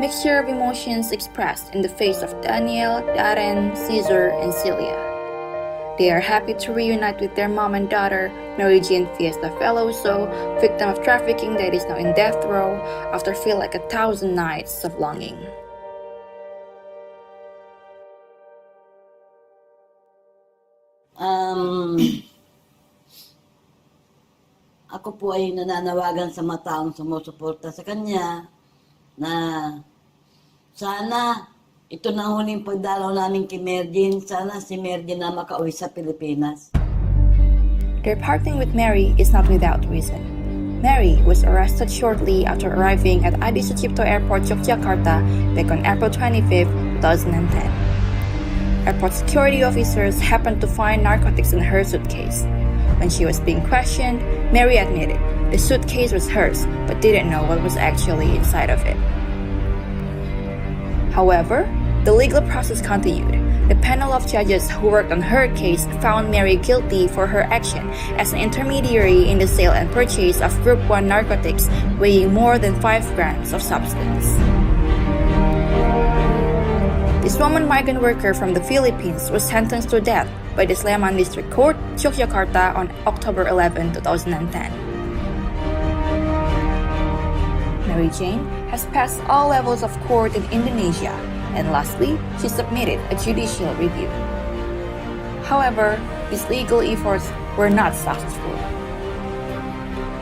mixture of emotions expressed in the face of Daniel, Darren, Caesar, and Celia. They are happy to reunite with their mom and daughter, Mary Jane Fiesta Veloso, victim of trafficking that is now in death row after feel like 1,000 nights of longing. Ako po ay nananawagan sa mga taong sumusuporta sa kanya na sana ito na huling pagdalaw namin kay Mergin. Sana si Mergin na makauwi sa Pilipinas. Their parting with Mary is not without reason. Mary was arrested shortly after arriving at Adi Sucipto Airport, Yogyakarta back on April 25, 2010. Airport security officers happened to find narcotics in her suitcase. When she was being questioned, Mary admitted the suitcase was hers but didn't know what was actually inside of it. However, the legal process continued. The panel of judges who worked on her case found Mary guilty for her action as an intermediary in the sale and purchase of Group 1 narcotics weighing more than 5 grams of substance. This woman migrant worker from the Philippines was sentenced to death by the Sleman District Court, Yogyakarta on October 11, 2010. Mary Jane has passed all levels of court in Indonesia, and lastly, she submitted a judicial review. However, these legal efforts were not successful.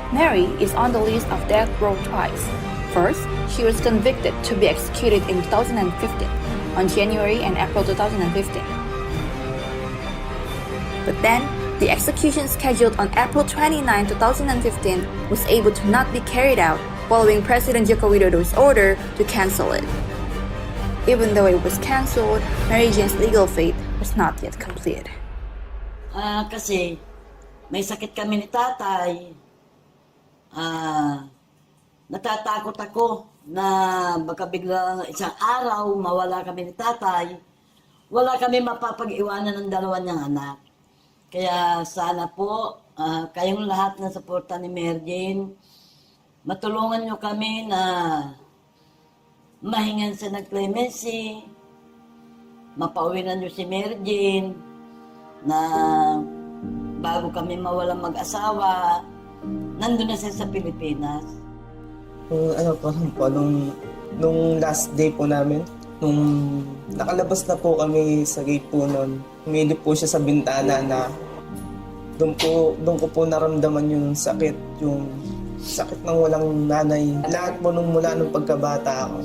Mary is on the list of death row twice. First, she was convicted to be executed in 2015 on January and April 2015. But then, the execution scheduled on April 29, 2015 was able to not be carried out following President Joko Widodo's order to cancel it. Even though it was cancelled, Mary Jane's legal fate was not yet complete. Kasi may sakit kami ni tatay. Natatakot ako na baka bigla isang araw mawala kami ni tatay. Wala kami mapapag-iwanan ng dalawa niyang anak. Kaya sana po kayong lahat na suporta ni Mary Jane, matulungan niyo kami na mahingan sa nag-clemency, mapauwinan niyo si Mary Jane, na bago kami mawalang mag-asawa, nandun na siya sa Pilipinas. Nung last day po namin, nung nakalabas na po kami sa gate po nun, humilip po siya sa bintana na doon ko po naramdaman yung sakit ng walang nanay. Lahat po mula nung pagkabata ako,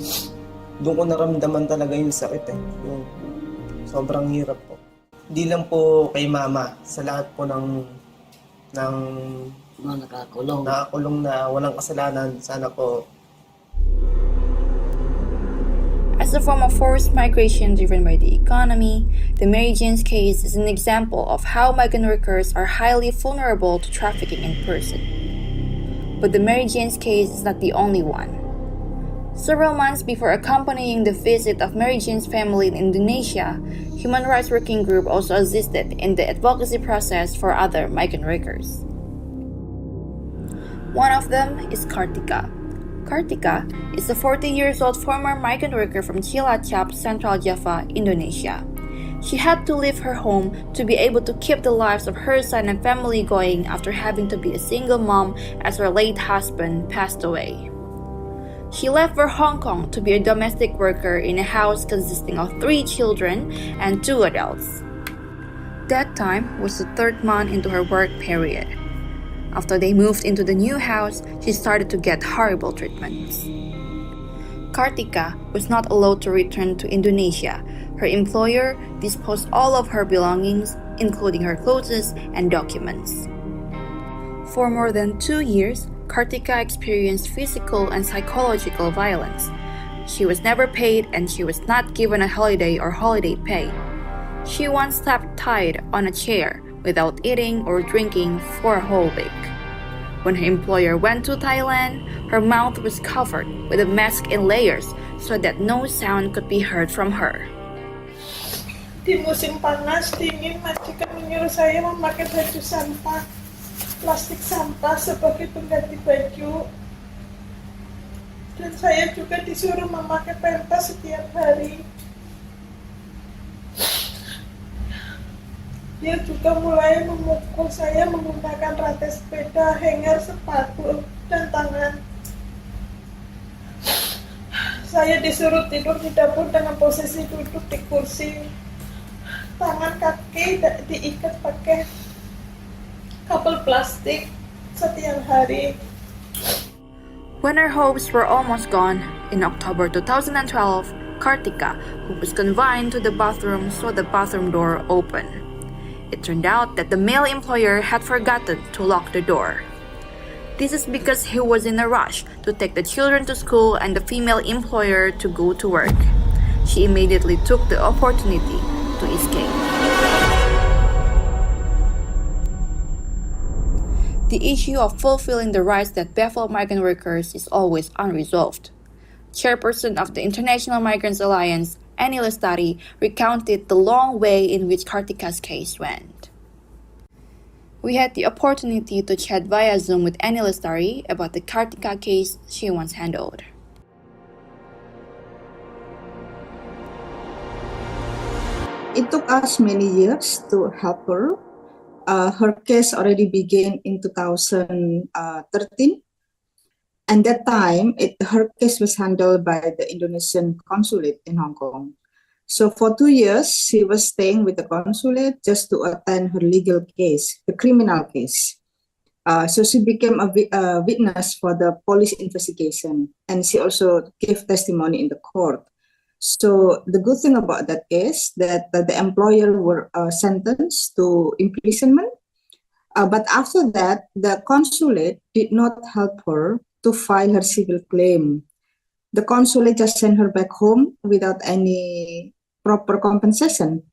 doon ko naramdaman talaga yung sakit yung sobrang hirap po. Hindi lang po kay mama, sa lahat po ng nakakulong na walang kasalanan, sana po. As a form of forced migration driven by the economy, the Mary Jane's case is an example of how migrant workers are highly vulnerable to trafficking in person. But the Mary Jane's case is not the only one. Several months before accompanying the visit of Mary Jane's family in Indonesia, Human Rights Working Group also assisted in the advocacy process for other migrant workers. One of them is Kartika. Kartika is a 40-year-old former migrant worker from Cilacap, Central Java, Indonesia. She had to leave her home to be able to keep the lives of her son and family going after having to be a single mom as her late husband passed away. She left for Hong Kong to be a domestic worker in a house consisting of 3 children and 2 adults. That time was the 3rd month into her work period. After they moved into the new house, she started to get horrible treatments. Kartika was not allowed to return to Indonesia. Her employer disposed all of her belongings, including her clothes and documents. For more than 2 years, Kartika experienced physical and psychological violence. She was never paid and she was not given a holiday or holiday pay. She once slept tied on a chair without eating or drinking for a whole week. When her employer went to Thailand, her mouth was covered with a mask in layers so that no sound could be heard from her. Di musim panas, dingin, majikan menyuruh saya memakai baju sampah, plastik sampah sebagai pengganti baju. Dan saya juga disuruh memakai pentas setiap hari. Dia juga mulai memukul saya menggunakan rantai sepeda, hanger, sepatu, dan tangan. Saya disuruh tidur di dapur dengan posisi duduk di kursi. Tangan kaki diikat pakai kabel plastik setiap hari. When her hopes were almost gone, in October 2012, Kartika, who was confined to the bathroom, saw the bathroom door open. It turned out that the male employer had forgotten to lock the door. This is because he was in a rush to take the children to school and the female employer to go to work. She immediately took the opportunity to escape. The issue of fulfilling the rights that baffle migrant workers is always unresolved. Chairperson of the International Migrants Alliance, Annie Lestari, recounted the long way in which Kartika's case went. We had the opportunity to chat via Zoom with Annie Lestari about the Kartika case she once handled. It took us many years to help her. Her case already began in 2013. And that time, her case was handled by the Indonesian consulate in Hong Kong. So for 2 years, she was staying with the consulate just to attend her legal case, the criminal case. So she became a witness for the police investigation, and she also gave testimony in the court. So the good thing about that case that the employer were sentenced to imprisonment. But after that, the consulate did not help her to file her civil claim. The consulate just sent her back home without any proper compensation.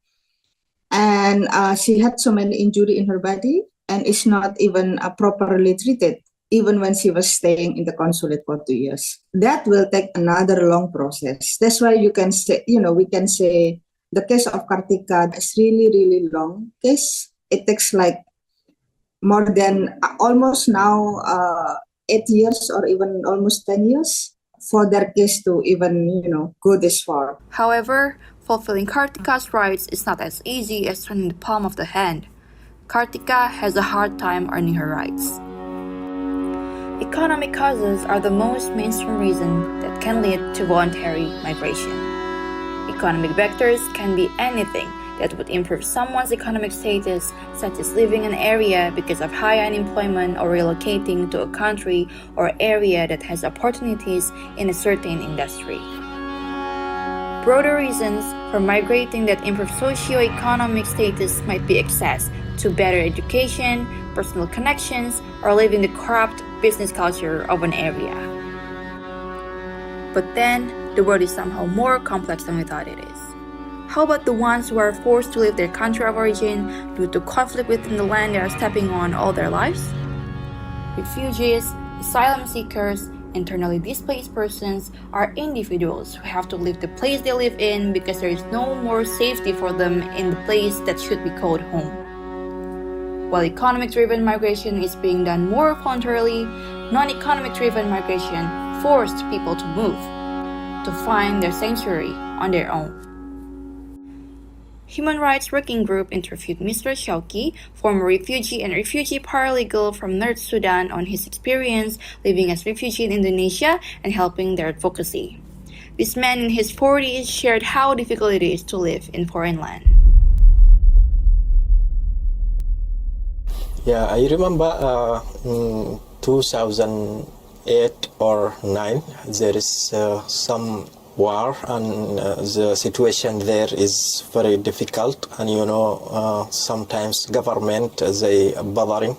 And she had so many injuries in her body and is not even properly treated, even when she was staying in the consulate for 2 years. That will take another long process. That's why you can say, we can say the case of Kartika is really, really long case. It takes like more than almost now 8 years or even almost 10 years for their case to even, go this far. However, fulfilling Kartika's rights is not as easy as turning the palm of the hand. Kartika has a hard time earning her rights. Economic causes are the most mainstream reason that can lead to voluntary migration. Economic vectors can be anything that would improve someone's economic status, such as living in an area because of high unemployment or relocating to a country or area that has opportunities in a certain industry. Broader reasons for migrating that improve socio-economic status might be access to better education, personal connections, or living the corrupt business culture of an area. But then, the world is somehow more complex than we thought it is. How about the ones who are forced to leave their country of origin due to conflict within the land they are stepping on all their lives? Refugees, asylum seekers, internally displaced persons are individuals who have to leave the place they live in because there is no more safety for them in the place that should be called home. While economic-driven migration is being done more voluntarily, non-economic-driven migration forced people to move, to find their sanctuary on their own. Human Rights Working Group interviewed Mr. Shauki, former refugee and refugee paralegal from North Sudan, on his experience living as refugee in Indonesia and helping their advocacy. This man in his 40s shared how difficult it is to live in foreign land. Yeah, I remember in 2008 or 9, there is some war, and the situation there is very difficult, and sometimes government they bothering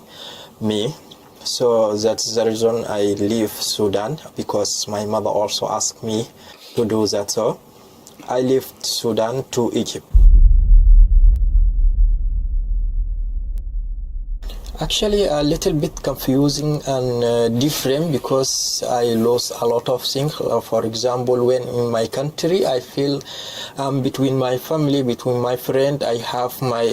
me, so that's the reason I leave Sudan, because my mother also asked me to do that. So I left Sudan to Egypt. Actually, a little bit confusing and different, because I lost a lot of things. For example, when in my country, I feel between my family, between my friend, I have my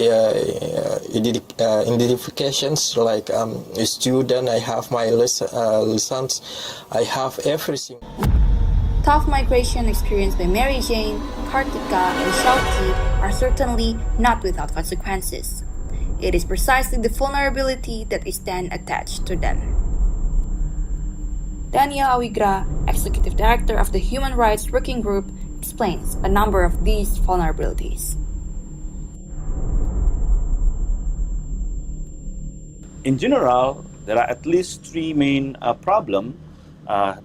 identifications, like a student, I have my lessons, I have everything. tough migration experienced by Mary Jane, Kartika, and Shauki are certainly not without consequences. It is precisely the vulnerability that is then attached to them. Daniel Awigra, Executive Director of the Human Rights Working Group, explains a number of these vulnerabilities. In general, there are at least three main problems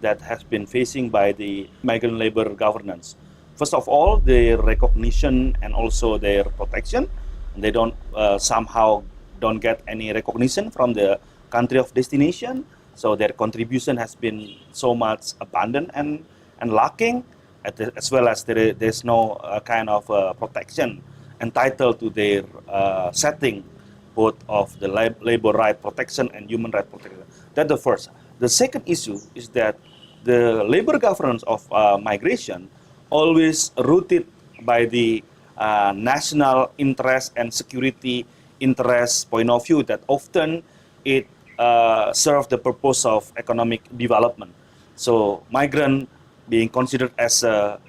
that has been facing by the migrant labor governance. First of all, their recognition and also their protection. They don't somehow don't get any recognition from the country of destination, so their contribution has been so much abandoned and lacking, as well as there's no kind of protection entitled to their setting, both of the labor right protection and human right protection. That's the first. The second issue is that the labor governance of migration always rooted by the national interest and security interest point of view, that often it serves the purpose of economic development. So migrant being considered as a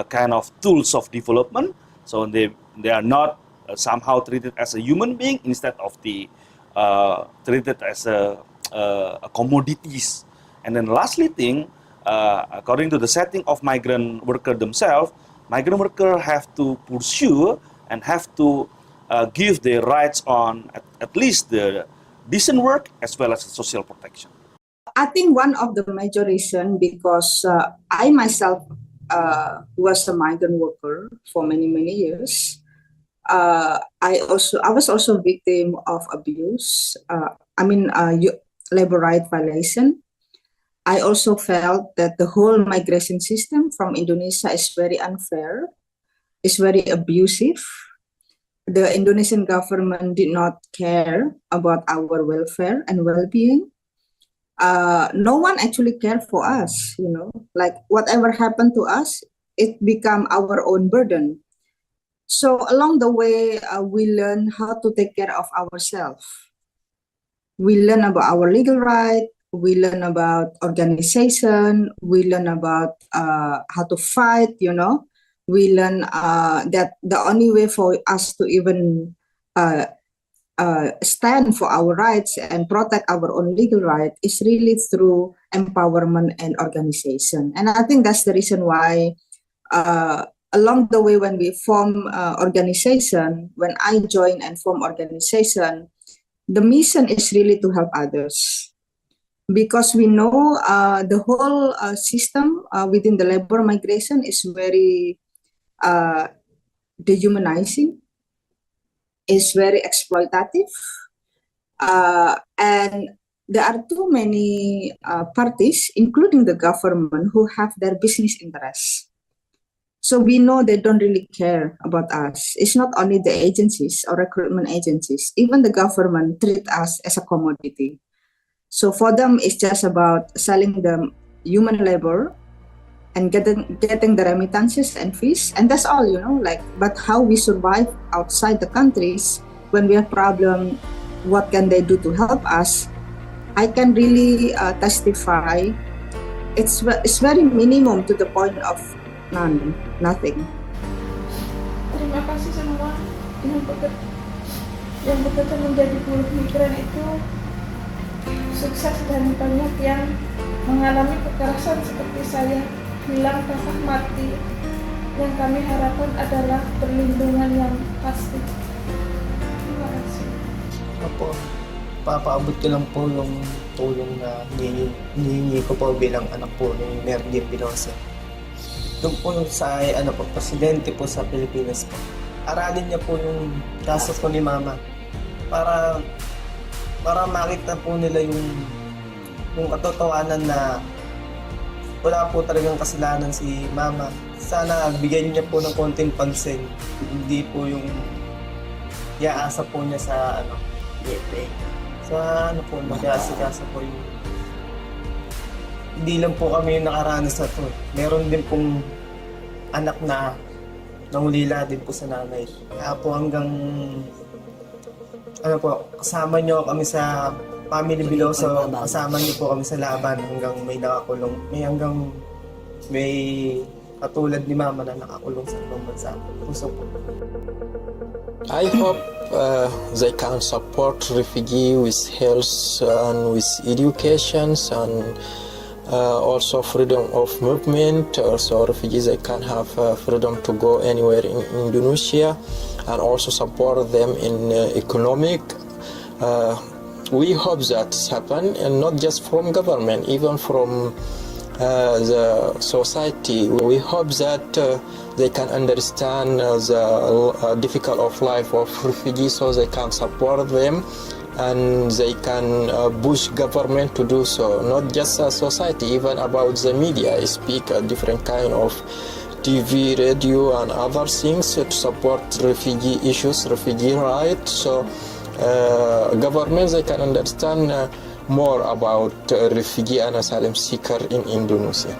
kind of tools of development, so they are not somehow treated as a human being, instead of the treated as a commodities. And then lastly thing, according to the setting of migrant worker themselves, migrant worker have to pursue and have to give their rights on at least the decent work as well as social protection. I think one of the major reasons, because I myself was a migrant worker for many years. I was also a victim of abuse. Labor right violation. I also felt that the whole migration system from Indonesia is very unfair, is very abusive. The Indonesian government did not care about our welfare and well-being. No one actually cared for us, like whatever happened to us, it became our own burden. So along the way, we learn how to take care of ourselves. We learn about our legal right, we learn about organization, we learn about how to fight, We learn that the only way for us to even stand for our rights and protect our own legal right is really through empowerment and organization. And I think that's the reason why along the way when we form organization, when I join and form organization, the mission is really to help others. Because we know the whole system within the labor migration is very dehumanizing, is very exploitative, and there are too many parties, including the government, who have their business interests. So we know they don't really care about us. It's not only the agencies or recruitment agencies, even the government treat us as a commodity. So for them, it's just about selling them human labor and getting the remittances and fees, and that's all, but how we survive outside the countries when we have problem, what can they do to help us? I can really testify it's very minimum to the point of nothing. Terima kasih semua yang bekerja menjadi buruh migran itu sukses, dan banyak yang mengalami kekerasan seperti saya, hilang bahkan mati. Yang kami harapkan adalah perlindungan yang pasti. Terima kasih. Opo, papaabot ko lang po yung tulong na hinihingi ko po bilang anak po ni Merlin Bilosa. Doon po sa presidente po sa Pilipinas po. Aralin niya po yung kaso po ni Mama para makita po nila yung katotohanan na wala po talagang kasalanan si Mama. Sana bigyan niya po ng konting pansin. Hindi po yung iaasa po niya sa mag-aasikaso po yung hindi lang po kami yung nakaranas sa to. Meron din pong anak na nangulila din po sa nanay. Kaya po hanggang kasama niyo kami sa Family Biloso, kasama niyo po kami sa laban hanggang may nakakulong. Hanggang may katulad ni Mama na nakakulong sa ibang bansa. Puso po. I hope they can support refugees with health and with education and also freedom of movement. Also refugees they can have freedom to go anywhere in Indonesia, and also support them in economic. We hope that happen, and not just from government, even from the society. We hope that they can understand the difficult of life of refugees, so they can support them, and they can push government to do so. Not just society, even about the media, speak a different kind of TV, radio, and other things to support refugee issues, refugee rights. So governments they can understand more about refugee and asylum seeker in Indonesia.